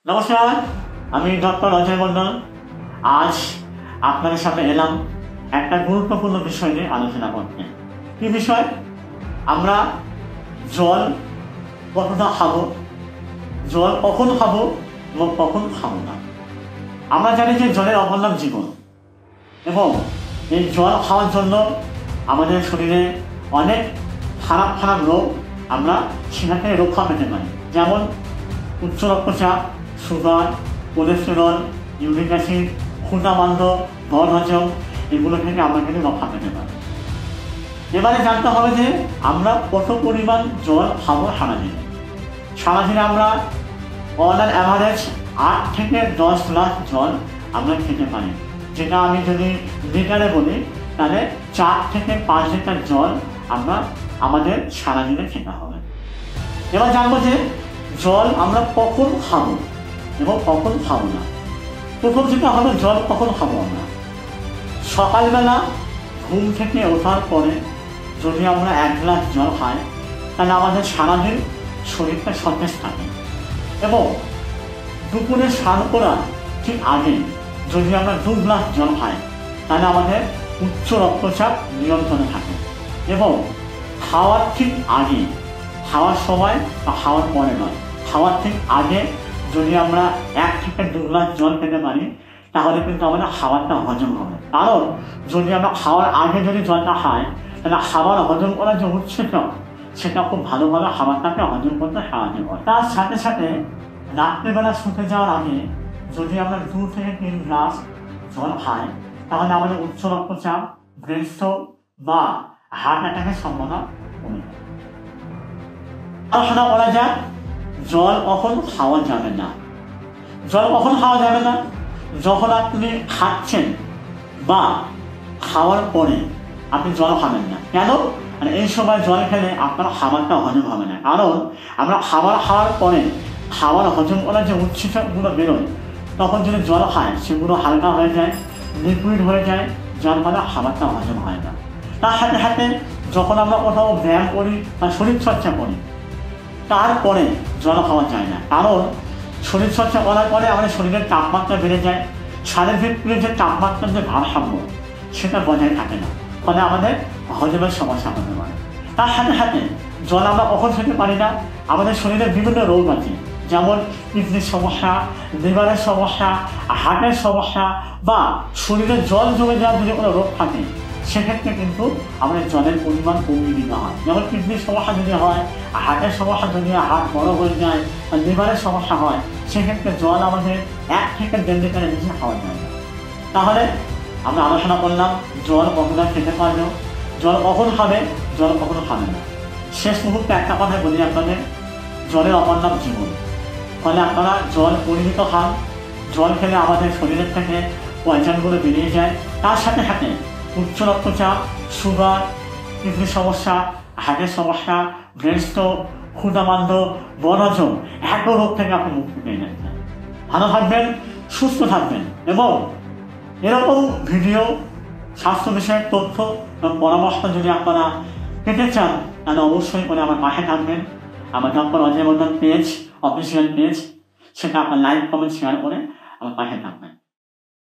নমস্কার, আমি ডক্টর অজয় মন্ডল। আজ আপনাদের সামনে এলাম একটা গুরুত্বপূর্ণ বিষয় নিয়ে আলোচনা করতে। কি বিষয়? আমরা জল কতটা খাবো, জল কখন খাবো এবং কখন খাবো না। আমরা জানি যে জলের অপর নাম জীবন, এবং এই জল খাওয়ার জন্য আমাদের শরীরে অনেক খারাপ খারাপ রোগ আমরা সেখান থেকে রক্ষা পেতে পারি, যেমন উচ্চ রক্তচাপ, সুগার, কোলেস্টেরল, ইউরিক অ্যাসিড, ক্ষুধামান্দ, বদহজম, এগুলো থেকে আমরা কিন্তু রক্ষা পেতে পারি। এবারে জানতে হবে যে আমরা কত পরিমাণ জল খাবো সারাদিনে। সারাদিনে আমরা অন অ্যান অ্যাভারেজ 8 থেকে 10 গ্লাস জল আমরা খেতে পারি, যেটা আমি যদি লিটারে বলি তাহলে 4 থেকে 5 লিটার জল আমরা আমাদের সারাদিনে খেতে হবে। এবার জানবো যে জল আমরা কখন খাবো এবং কখন খাবো না। প্রথম যেটা হলো, জল কখন খাবো আমরা। সকালবেলা ঘুম থেকে ওঠার পরে যদি আমরা 1 গ্লাস জল খাই তাহলে আমাদের সারাদিন শরীরটা সতেজ থাকে, এবং দুপুরে স্নান করার ঠিক আগে যদি আমরা 2 গ্লাস জল খাই তাহলে আমাদের উচ্চ রক্তচাপ নিয়ন্ত্রণে থাকে। এবং খাওয়ার ঠিক আগে, খাওয়ার সময় বা খাওয়ার পরে নয়, খাওয়ার ঠিক আগে যদি আমরা 1 থেকে 2 গ্লাস জল খেতে পারি তাহলে কিন্তু আমাদের খাবারটা হজম হবে। কারণ যদি আমরা খাওয়ার আগে যদি জলটা খাই তাহলে খাবার হজম করার যে উৎসেচক সেটা খুব ভালোভাবে খাবারটাকে হজম করতে সাহায্য করে। তার সাথে সাথে রাত্রিবেলা শুতে যাওয়ার আগে যদি আমরা 2 থেকে 3 গ্লাস জল খাই তাহলে আমাদের উচ্চ রক্তচাপ, ব্রেন স্ট্রোক বা হার্ট অ্যাটাকের সম্ভাবনা কমে যায়। আলোচনা করা যাক জল কখন খাওয়া যাবে না। জল কখন খাওয়া যাবে না? যখন আপনি খাচ্ছেন বা খাওয়ার পরে আপনি জল খাবেন না। কেন? মানে এই সময় জল খেলে আপনার খাবারটা হজম হবে না। কারণ আমরা খাবার খাওয়ার পরে খাবার হজম করার যে উৎসেচকগুলো বেরোয় তখন যদি জল খায় সেগুলো হালকা হয়ে যায়, লিকুইড হয়ে যায়, যার ফলে খাবারটা হজম হয় না। তার সাথে সাথে যখন আমরা কোথাও ব্যায়াম করি বা শরীরচর্চা করি তারপরে জল খাওয়া যায় না। কারণ শরীরচর্চা করার পরে আমাদের শরীরের তাপমাত্রা বেড়ে যায়, শারীরিক যে তাপমাত্রার যে ভারসাম্য সেটা বজায় থাকে না, ফলে আমাদের হজমের সমস্যা হতে পারে। তার সাথে সাথে জল আমরা কখন খেতে পারি না? আমাদের শরীরে বিভিন্ন রোগ আছে, যেমন কিডনির সমস্যা, লিভারের সমস্যা, হার্টের সমস্যা, বা শরীরে জল জমে যাওয়ার যদি কোনো রোগ থাকে সেক্ষেত্রে কিন্তু আমাদের জলের পরিমাণ কমিয়ে দিতে হয়। যেমন কিডনির সমস্যা যদি হয়, হার্টের সমস্যা যদি হার্ট বড় হয়ে যায়, লিভারের সমস্যা হয়, সেক্ষেত্রে জল আমাদের 1 থেকে 1.5 লিটারের বেশি খাওয়া যায় না। তাহলে আমরা আলোচনা করলাম জল কখন খেতে পারবে, জল কখন খাবে, জল কখনো খাবে না। শেষ মুহূর্তে একটা কথা বলি আপনাদের, জলের অপর নাম জীবন। ফলে আপনারা জল পরিমিত খান। জল খেলে আমাদের শরীরের থেকে পয়জনগুলো বেরিয়ে যায়। তার সাথে সাথে উচ্চ রক্তচাপ, সুগার, কিডনির সমস্যা, হার্টের সমস্যা, ব্রেন স্ট্রোক, ক্ষুধামান্দ, বদহজম, এত রোগ থেকে আপনি মুক্তি পেয়ে যাচ্ছেন। ভালো থাকবেন, সুস্থ থাকবেন, এবং এরকম ভিডিও, স্বাস্থ্য বিষয়ক তথ্য এবং পরামর্শ যদি আপনারা পেতে চান তাহলে অবশ্যই করে আমার পাশে থাকবেন। আমার doctor Ajay Mondal page, official page, সেটা আপনার লাইক, কমেন্ট, শেয়ার করে আমার পাশে থাকবেন।